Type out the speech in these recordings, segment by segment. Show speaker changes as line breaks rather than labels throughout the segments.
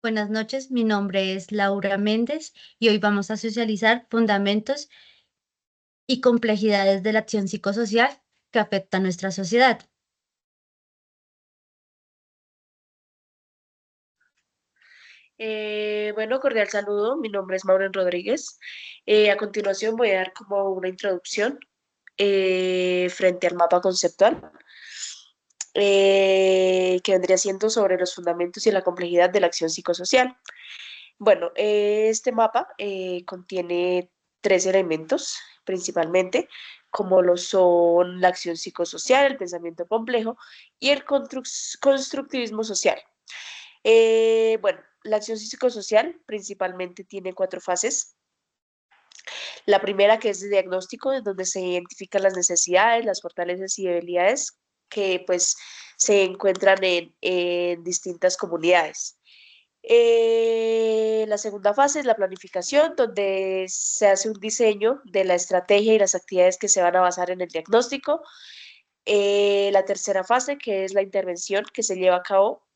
Buenas noches, mi nombre es Laura Méndez y hoy vamos a socializar fundamentos y complejidades de la acción psicosocial que afecta a nuestra sociedad.
Bueno, cordial saludo. Mi nombre es Maureen Rodríguez. A continuación voy a dar como una introducción frente al mapa conceptual, que vendría siendo sobre los fundamentos y la complejidad de la acción psicosocial. Bueno, este mapa contiene tres elementos principalmente, como lo son la acción psicosocial, el pensamiento complejo y el constructivismo social. Bueno, la acción psicosocial principalmente tiene cuatro fases. La primera, que es de diagnóstico, en donde se identifican las necesidades, las fortalezas y debilidades que pues se encuentran en distintas comunidades. La segunda fase es la planificación, donde se hace un diseño de la estrategia y las actividades que se van a basar en el diagnóstico. La tercera fase, que es la intervención, que se lleva a cabo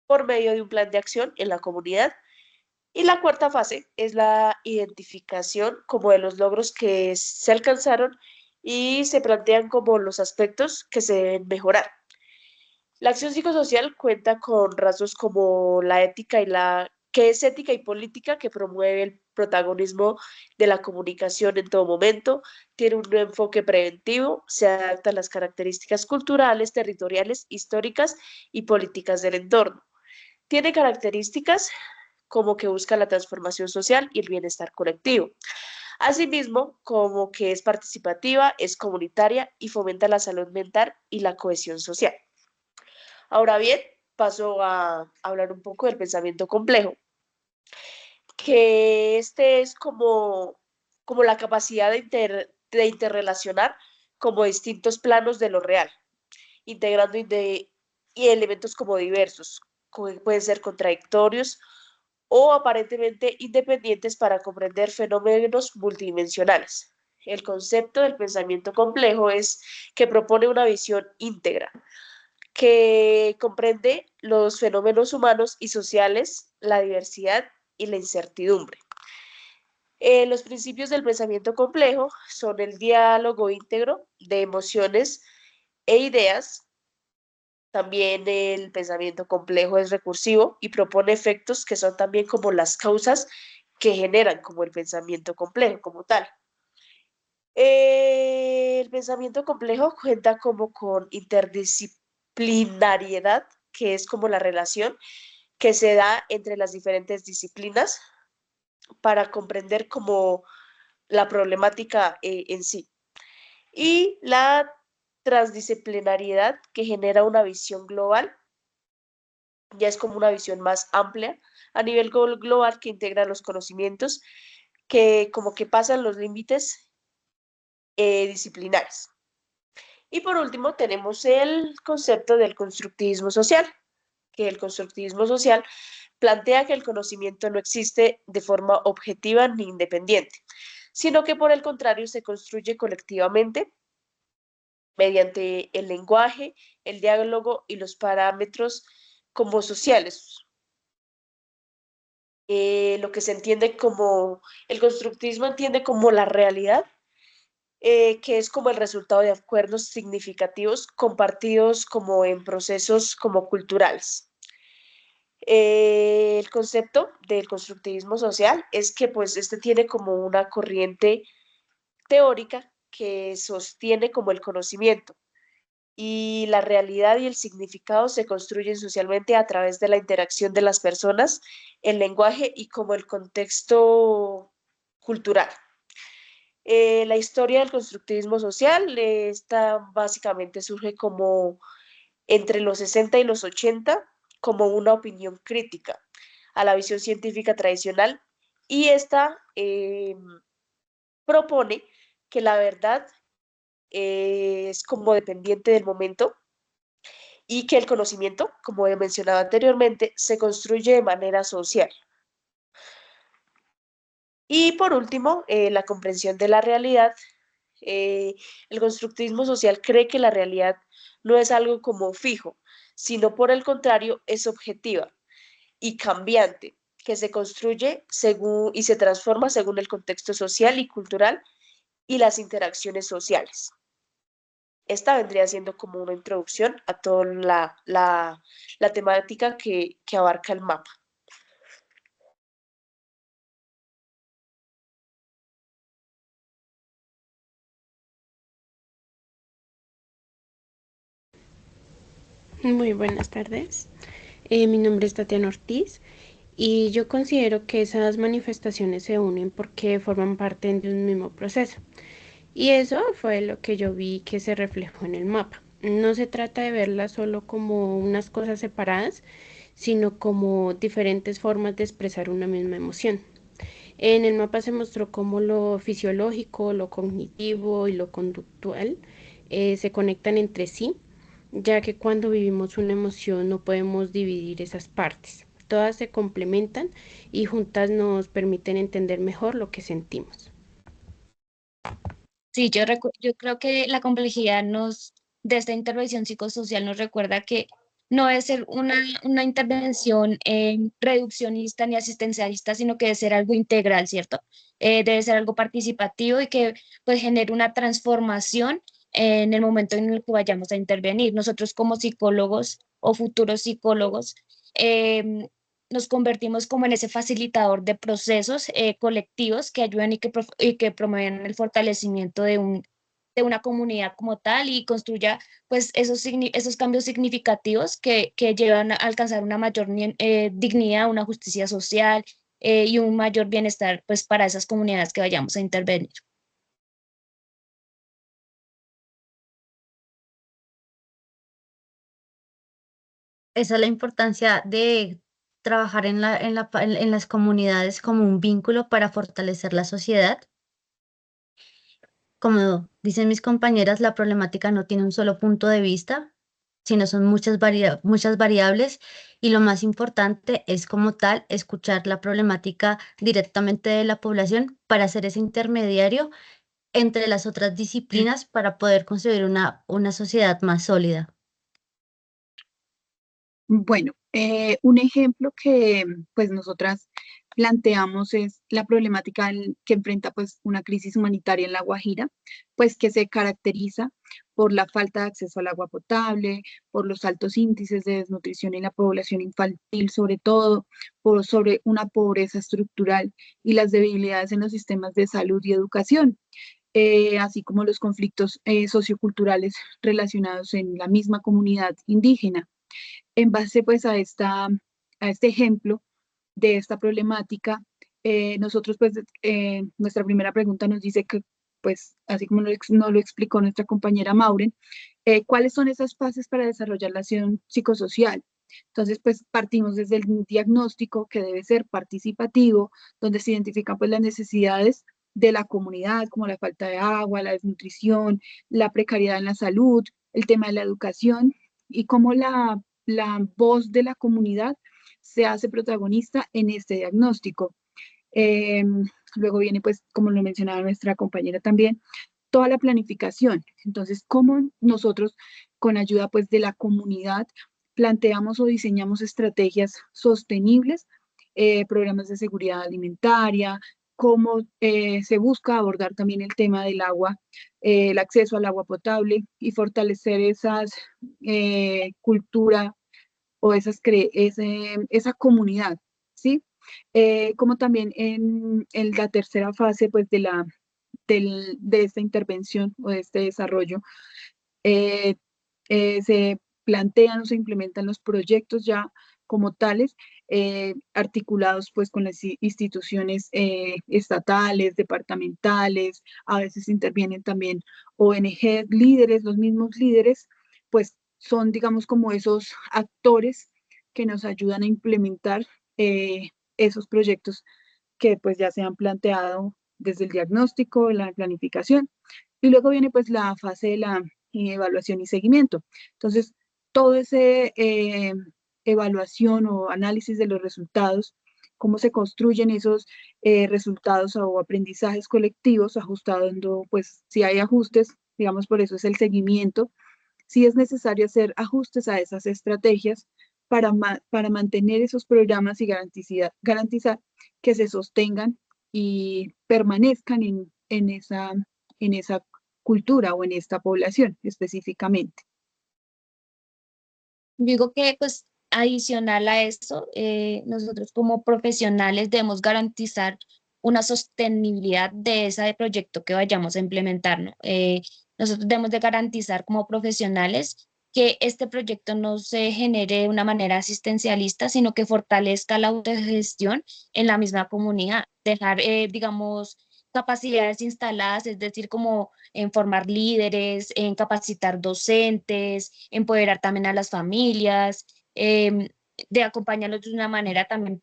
por medio de un plan de acción en la comunidad. Y la cuarta fase es la identificación como de los logros que se alcanzaron y se plantean como los aspectos que se deben mejorar. La acción psicosocial cuenta con rasgos como la ética y que es ética y política, que promueve el protagonismo de la comunicación en todo momento, tiene un enfoque preventivo, se adapta a las características culturales, territoriales, históricas y políticas del entorno. Tiene características como que busca la transformación social y el bienestar colectivo. Asimismo, como que es participativa, es comunitaria y fomenta la salud mental y la cohesión social. Ahora bien, paso a hablar un poco del pensamiento complejo, que este es como la capacidad de interrelacionar como distintos planos de lo real, integrando y elementos como diversos, que pueden ser contradictorios o aparentemente independientes para comprender fenómenos multidimensionales. El concepto del pensamiento complejo es que propone una visión íntegra, que comprende los fenómenos humanos y sociales, la diversidad y la incertidumbre. Los principios del pensamiento complejo son el diálogo íntegro de emociones e ideas. También el pensamiento complejo es recursivo y propone efectos que son también como las causas que generan como el pensamiento complejo como tal. El pensamiento complejo cuenta como con interdisciplinariedad, que es como la relación que se da entre las diferentes disciplinas para comprender como la problemática en sí. Y la transdisciplinariedad, que genera una visión global, ya es como una visión más amplia a nivel global, que integra los conocimientos que como que pasan los límites disciplinares. Y por último tenemos el concepto del constructivismo social, que el constructivismo social plantea que el conocimiento no existe de forma objetiva ni independiente, sino que por el contrario se construye colectivamente mediante el lenguaje, el diálogo y los parámetros como sociales. Lo que se entiende como, el constructivismo entiende como la realidad, que es como el resultado de acuerdos significativos compartidos como en procesos como culturales. El concepto del constructivismo social es que pues este tiene como una corriente teórica que sostiene como el conocimiento y la realidad y el significado se construyen socialmente a través de la interacción de las personas, el lenguaje y como el contexto cultural. La historia del constructivismo social, esta básicamente surge como entre los 60 y los 80 como una opinión crítica a la visión científica tradicional y esta propone que la verdad es como dependiente del momento y que el conocimiento, como he mencionado anteriormente, se construye de manera social. Y por último, la comprensión de la realidad. El constructivismo social cree que la realidad no es algo como fijo, sino por el contrario, es objetiva. y cambiante, que se construye según y se transforma según el contexto social y cultural y las interacciones sociales. Esta vendría siendo como una introducción a toda la temática que abarca el mapa.
Muy buenas tardes. Mi nombre es Tatiana Ortiz y yo considero que esas manifestaciones se unen porque forman parte de un mismo proceso. Y eso fue lo que yo vi que se reflejó en el mapa. No se trata de verlas solo como unas cosas separadas, sino como diferentes formas de expresar una misma emoción. En el mapa se mostró cómo lo fisiológico, lo cognitivo y lo conductual se conectan entre sí, ya que cuando vivimos una emoción no podemos dividir esas partes. Todas se complementan y juntas nos permiten entender mejor lo que sentimos.
Sí, yo creo que la complejidad de esta intervención psicosocial nos recuerda que no debe ser una intervención reduccionista ni asistencialista, sino que debe ser algo integral, ¿cierto? Debe ser algo participativo y que pues genere una transformación en el momento en el que vayamos a intervenir. Nosotros como psicólogos o futuros psicólogos, em, nos convertimos como en ese facilitador de procesos colectivos que ayudan y que promueven el fortalecimiento de una comunidad como tal y construya pues esos cambios significativos que llevan a alcanzar una mayor dignidad, una justicia social y un mayor bienestar pues para esas comunidades que vayamos a intervenir. Esa es la importancia de trabajar en las comunidades como un vínculo para fortalecer la sociedad. Como dicen mis compañeras, la problemática no tiene un solo punto de vista, sino son muchas variables y lo más importante es como tal escuchar la problemática directamente de la población para ser ese intermediario entre las otras disciplinas para poder construir una sociedad más sólida.
Bueno, un ejemplo que pues nosotras planteamos es la problemática que enfrenta pues una crisis humanitaria en La Guajira, pues que se caracteriza por la falta de acceso al agua potable, por los altos índices de desnutrición en la población infantil, sobre todo sobre una pobreza estructural y las debilidades en los sistemas de salud y educación. Así como los conflictos socioculturales relacionados en la misma comunidad indígena. En base pues a este ejemplo de esta problemática, nosotros pues nuestra primera pregunta nos dice que pues así como nos lo explicó nuestra compañera Mauren, ¿cuáles son esas fases para desarrollar la acción psicosocial? Entonces, pues partimos desde el diagnóstico que debe ser participativo, donde se identifican pues las necesidades de la comunidad, como la falta de agua, la desnutrición, la precariedad en la salud, el tema de la educación y cómo la voz de la comunidad se hace protagonista en este diagnóstico. Eh, Luego viene, pues, como lo mencionaba nuestra compañera también, toda la planificación. Entonces, cómo nosotros, con ayuda, pues, de la comunidad, planteamos o diseñamos estrategias sostenibles, programas de seguridad alimentaria, cómo se busca abordar también el tema del agua, el acceso al agua potable y fortalecer esas cultura o esa comunidad, ¿sí? Como también en la tercera fase, pues, de esta intervención o de este desarrollo, eh, se plantean o se implementan los proyectos ya como tales, articulados pues con las instituciones estatales, departamentales, a veces intervienen también ONG, líderes, los mismos líderes, pues son, digamos, como esos actores que nos ayudan a implementar esos proyectos que pues ya se han planteado desde el diagnóstico, la planificación, y luego viene pues la fase de la evaluación y seguimiento. Entonces, todo ese evaluación o análisis de los resultados, cómo se construyen esos resultados o aprendizajes colectivos, ajustando, pues si hay ajustes, digamos, por eso es el seguimiento, si es necesario hacer ajustes a esas estrategias para mantener esos programas y garantizar que se sostengan y permanezcan en esa cultura o en esta población específicamente.
Digo que pues adicional a eso, nosotros como profesionales debemos garantizar una sostenibilidad de ese proyecto que vayamos a implementar, ¿no? Nosotros debemos de garantizar como profesionales que este proyecto no se genere de una manera asistencialista, sino que fortalezca la autogestión en la misma comunidad, dejar, digamos, capacidades instaladas, es decir, como en formar líderes, en capacitar docentes, empoderar también a las familias, de acompañarlos de una manera también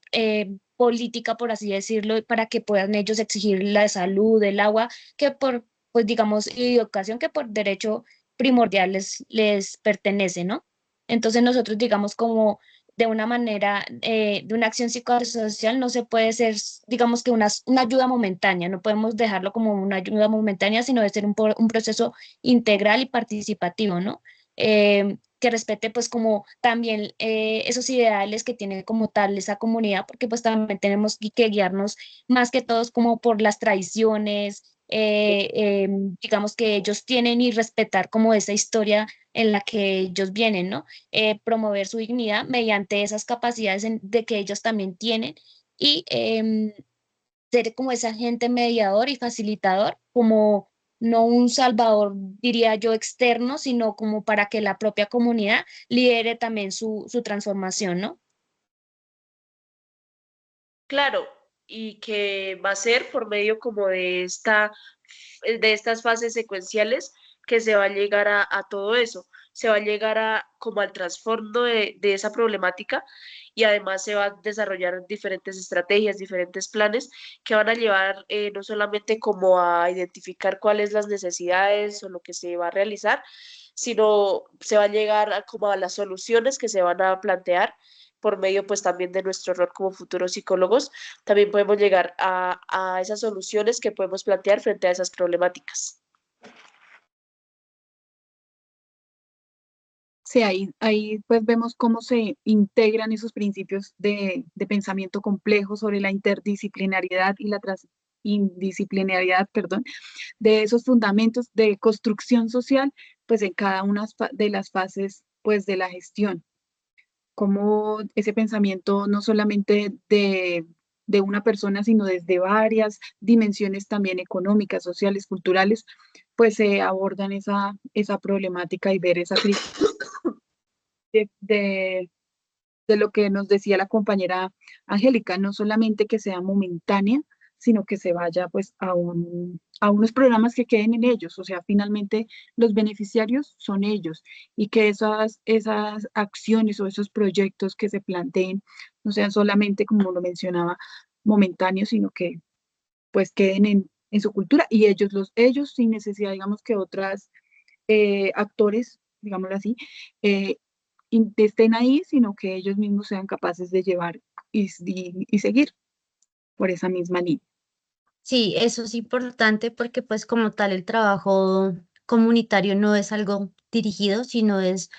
política, por así decirlo, para que puedan ellos exigir la salud, el agua, que por, pues digamos, y educación que por derecho primordial les pertenece, ¿no? Entonces nosotros digamos como de una manera, de una acción psicosocial no se puede ser, digamos que una ayuda momentánea, no podemos dejarlo como una ayuda momentánea, sino de ser un proceso integral y participativo, ¿no? Que respete pues como también esos ideales que tiene como tal esa comunidad, porque pues también tenemos que guiarnos más que todos como por las tradiciones, digamos que ellos tienen y respetar como esa historia en la que ellos vienen, ¿no? Promover su dignidad mediante esas capacidades de que ellos también tienen y ser como ese agente mediador y facilitador, como no un salvador, diría yo, externo, sino como para que la propia comunidad lidere también su transformación, ¿no?
Claro, y que va a ser por medio como de estas fases secuenciales que se va a llegar a todo eso, se va a llegar a como al trasfondo de esa problemática y además se va a desarrollar diferentes estrategias, diferentes planes que van a llevar no solamente como a identificar cuáles las necesidades o lo que se va a realizar, sino se va a llegar a como a las soluciones que se van a plantear por medio pues también de nuestro rol como futuros psicólogos, también podemos llegar a esas soluciones que podemos plantear frente a esas problemáticas.
Sí, ahí pues vemos cómo se integran esos principios de pensamiento complejo sobre la interdisciplinariedad y la indisciplinariedad, perdón, de esos fundamentos de construcción social, pues en cada una de las fases pues de la gestión. Cómo ese pensamiento no solamente de una persona, sino desde varias dimensiones también económicas, sociales, culturales, pues se abordan esa problemática y ver esa crisis de, de- de lo que nos decía la compañera Angélica, no solamente que sea momentánea, sino que se vaya pues a unos programas que queden en ellos, o sea, finalmente los beneficiarios son ellos y que esas acciones o esos proyectos que se planteen no sean solamente, como lo mencionaba, momentáneos, sino que pues queden en su cultura y ellos sin necesidad, digamos, que otras actores, digámoslo así, eh, estén ahí, sino que ellos mismos sean capaces de llevar y seguir por esa misma línea.
Sí, eso es importante porque pues como tal el trabajo comunitario no es algo dirigido, sino es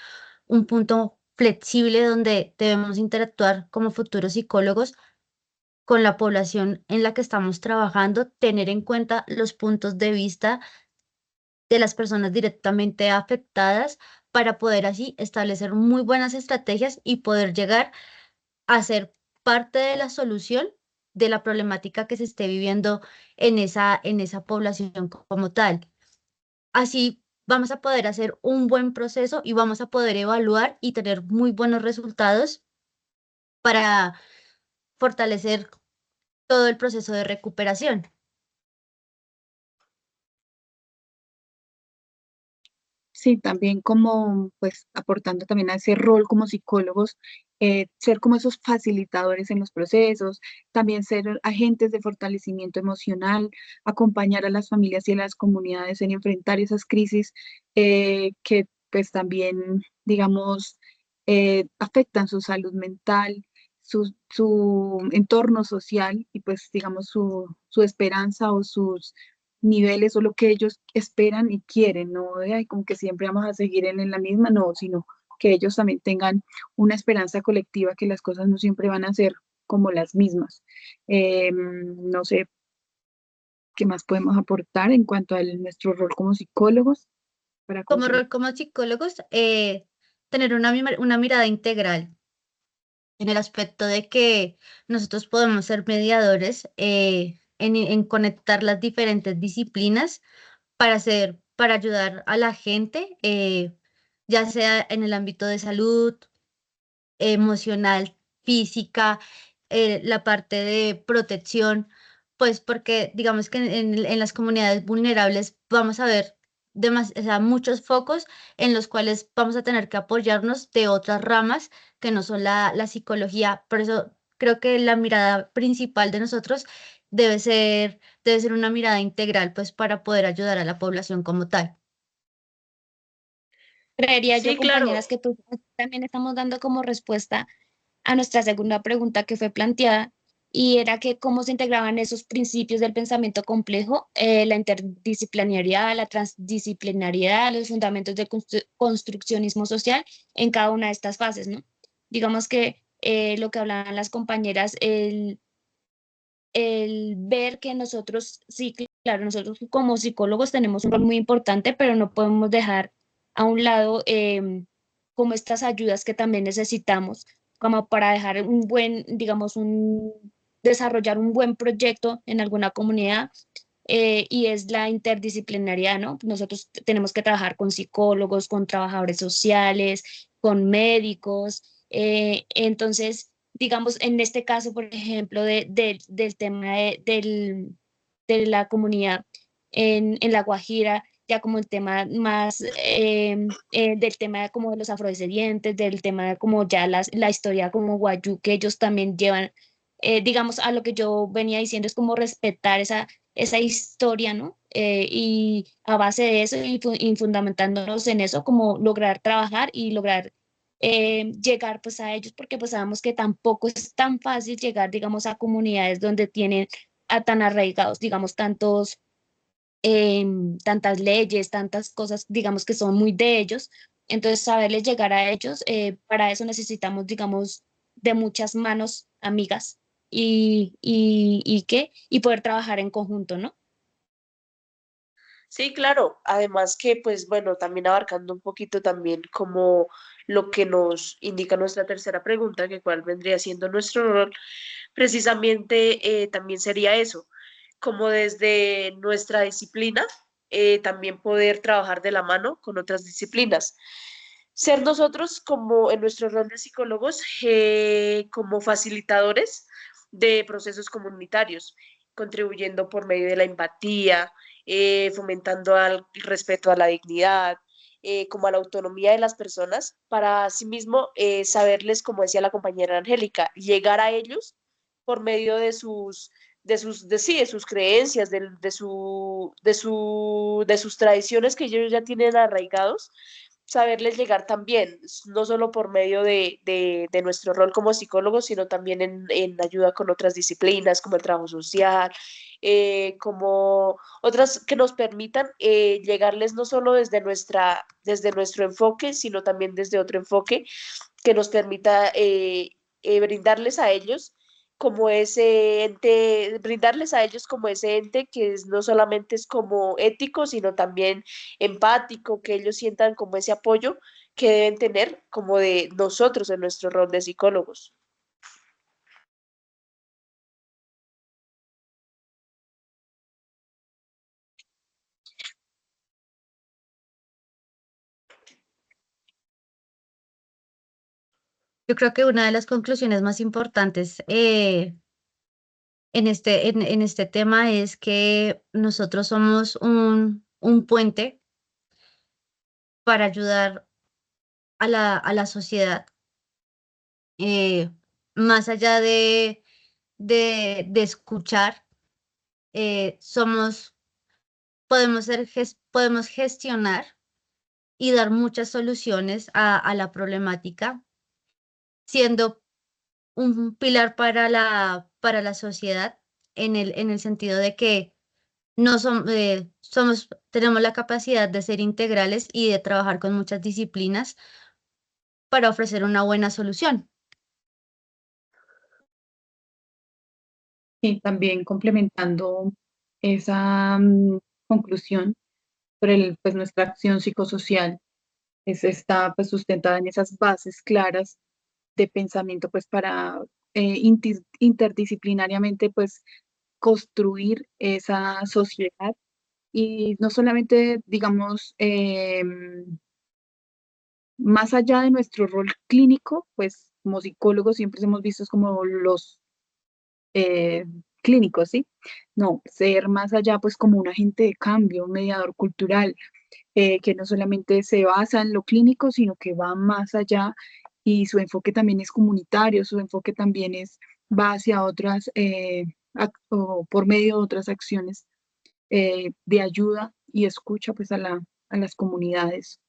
un punto flexible donde debemos interactuar como futuros psicólogos con la población en la que estamos trabajando, tener en cuenta los puntos de vista de las personas directamente afectadas para poder así establecer muy buenas estrategias y poder llegar a ser parte de la solución de la problemática que se esté viviendo en esa población como tal. Así vamos a poder hacer un buen proceso y vamos a poder evaluar y tener muy buenos resultados para fortalecer todo el proceso de recuperación.
Sí, también como, pues, aportando también a ese rol como psicólogos, ser como esos facilitadores en los procesos, también ser agentes de fortalecimiento emocional, acompañar a las familias y a las comunidades en enfrentar esas crisis que, pues, también, digamos, afectan su salud mental, su entorno social y, pues, digamos, su esperanza o sus niveles o lo que ellos esperan y quieren, no de "Ay, como que siempre vamos a seguir en la misma", no, sino que ellos también tengan una esperanza colectiva, que las cosas no siempre van a ser como las mismas. No sé qué más podemos aportar en cuanto a nuestro rol como psicólogos para
Como
concluir.
rol como psicólogos, tener una mirada integral en el aspecto de que nosotros podemos ser mediadores en conectar las diferentes disciplinas para ayudar a la gente, ya sea en el ámbito de salud, emocional, física, la parte de protección, pues porque digamos que en las comunidades vulnerables vamos a ver o sea, muchos focos en los cuales vamos a tener que apoyarnos de otras ramas que no son la psicología. Por eso creo que la mirada principal de nosotros debe ser una mirada integral, pues para poder ayudar a la población como tal.
Creería yo,
Sí, claro.
compañeras, que pues también estamos dando como respuesta a nuestra segunda pregunta que fue planteada, y era que cómo se integraban esos principios del pensamiento complejo, la interdisciplinariedad, la transdisciplinariedad, los fundamentos del construccionismo social en cada una de estas fases, ¿no? Digamos que lo que hablaban las compañeras, el ver que nosotros, sí, claro, nosotros como psicólogos tenemos un rol muy importante, pero no podemos dejar a un lado como estas ayudas que también necesitamos, como para dejar un buen, digamos, desarrollar un buen proyecto en alguna comunidad. Y es la interdisciplinariedad, ¿no? Nosotros tenemos que trabajar con psicólogos, con trabajadores sociales, con médicos. Entonces, digamos, en este caso, por ejemplo, del tema de la comunidad en La Guajira, ya como el tema más del tema como de los afrodescendientes, del tema de como ya la historia como guayú, que ellos también llevan, digamos, a lo que yo venía diciendo es como respetar esa historia, ¿no? Y a base de eso y fundamentándonos en eso, como lograr trabajar y lograr llegar pues a ellos, porque pues sabemos que tampoco es tan fácil llegar, digamos, a comunidades donde tienen a tan arraigados, digamos, tantas leyes, tantas cosas, digamos, que son muy de ellos. Entonces, saberles llegar a ellos, para eso necesitamos, digamos, de muchas manos amigas y poder trabajar en conjunto, ¿no?
Sí, claro. Además que, pues bueno, también abarcando un poquito también como lo que nos indica nuestra tercera pregunta, que cuál vendría siendo nuestro rol, precisamente también sería eso, como desde nuestra disciplina, también poder trabajar de la mano con otras disciplinas. Ser nosotros como en nuestro rol de psicólogos, como facilitadores de procesos comunitarios, contribuyendo por medio de la empatía, fomentando el respeto a la dignidad, como a la autonomía de las personas, para asimismo saberles, como decía la compañera Angélica, llegar a ellos por medio sí, de sus creencias, de sus tradiciones que ellos ya tienen arraigados, saberles llegar también, no solo por medio de nuestro rol como psicólogos, sino también en ayuda con otras disciplinas, como el trabajo social, como otras que nos permitan llegarles no solo desde nuestro enfoque, sino también desde otro enfoque que nos permita brindarles a ellos como ese ente, brindarles a ellos como ese ente que no solamente es como ético, sino también empático, que ellos sientan como ese apoyo que deben tener como de nosotros en nuestro rol de psicólogos.
Yo creo que una de las conclusiones más importantes en este tema es que nosotros somos un puente para ayudar a la sociedad, eh, más allá de escuchar, somos, podemos gestionar y dar muchas soluciones a la problemática, siendo un pilar para la sociedad en el sentido de que no tenemos la capacidad de ser integrales y de trabajar con muchas disciplinas para ofrecer una buena solución.
Y también complementando esa conclusión sobre pues, nuestra acción psicosocial, está pues, sustentada en esas bases claras de pensamiento pues, para interdisciplinariamente pues, construir esa sociedad y no solamente, digamos, más allá de nuestro rol clínico, pues como psicólogos siempre hemos visto como los eh, clínicos, ¿sí? No, ser más allá pues como un agente de cambio, un mediador cultural, que no solamente se basa en lo clínico, sino que va más allá y su enfoque también es comunitario, su enfoque también va hacia otras, o por medio de otras acciones de ayuda y escucha pues a las comunidades.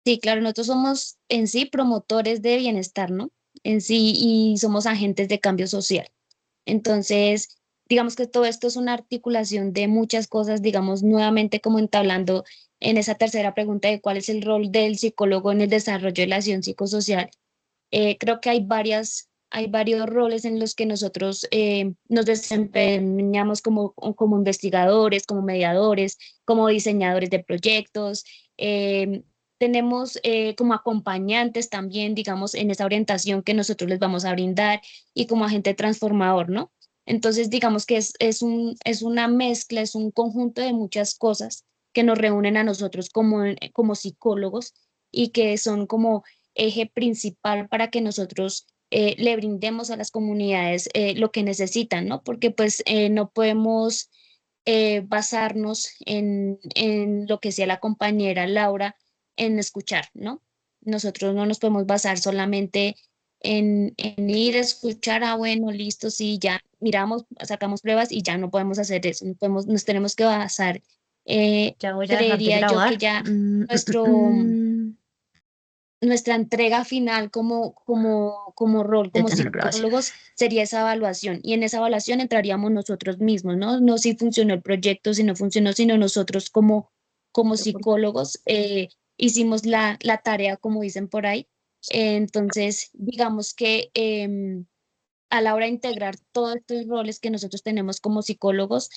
Sí, claro, nosotros somos en sí promotores de bienestar, ¿no? En sí, y somos agentes de cambio social. Entonces, digamos que todo esto es una articulación de muchas cosas, digamos, nuevamente como entablando en esa tercera pregunta de cuál es el rol del psicólogo en el desarrollo de la acción psicosocial. Creo que hay varios roles en los que nosotros nos desempeñamos como investigadores, como mediadores, como diseñadores de proyectos. Tenemos como acompañantes también, digamos, en esa orientación que nosotros les vamos a brindar y como agente transformador, ¿no? Entonces, digamos que es una mezcla, es un conjunto de muchas cosas que nos reúnen a nosotros como psicólogos y que son como eje principal para que nosotros le brindemos a las comunidades lo que necesitan, ¿no? Porque pues no podemos basarnos en lo que decía la compañera Laura, en escuchar, ¿no? Nosotros no nos podemos basar solamente en ir a escuchar, ah, bueno, listo, sí, ya miramos, sacamos pruebas y ya no podemos hacer eso, nos tenemos que basar,
Ya voy a dejar de
creería yo que
grabar.
ya nuestro nuestra entrega final como rol, como
Detener grabación.
psicólogos, sería esa evaluación. Y en esa evaluación entraríamos nosotros mismos, ¿no? No si funcionó el proyecto, si no funcionó, sino nosotros como psicólogos hicimos la tarea, como dicen por ahí. Entonces, digamos que a la hora de integrar todos estos roles que nosotros tenemos como psicólogos,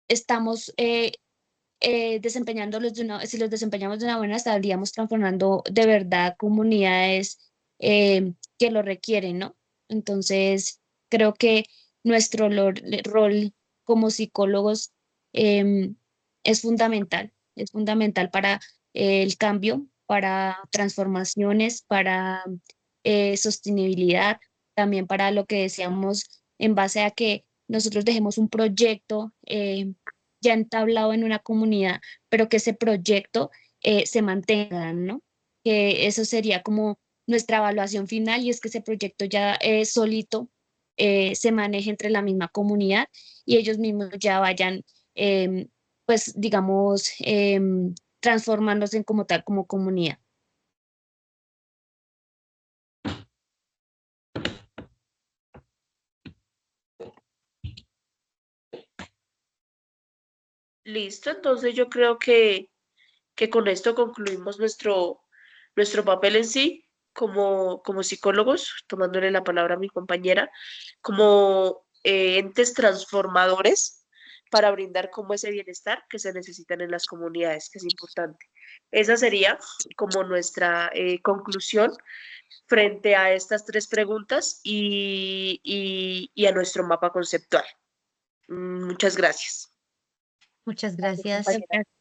estamos desempeñándolos si los desempeñamos de una buena, estaríamos transformando de verdad comunidades que lo requieren, ¿no? Entonces, creo que nuestro rol como psicólogos em, es fundamental para el cambio, para transformaciones, para sostenibilidad, también para lo que deseamos en base a que nosotros dejemos un proyecto ya entablado en una comunidad, pero que ese proyecto se mantenga, ¿no? Que eso sería como nuestra evaluación final y es que ese proyecto ya solito se maneje entre la misma comunidad y ellos mismos ya vayan, pues, digamos, transformándose en como tal, como comunidad.
Listo, entonces yo creo que con esto concluimos nuestro papel en sí como psicólogos, tomándole la palabra a mi compañera, como entes transformadores para brindar como ese bienestar que se necesitan en las comunidades, que es importante. Esa sería como nuestra conclusión frente a estas tres preguntas y a nuestro mapa conceptual. Muchas gracias.
Muchas
Gracias,
gracias.
compañera.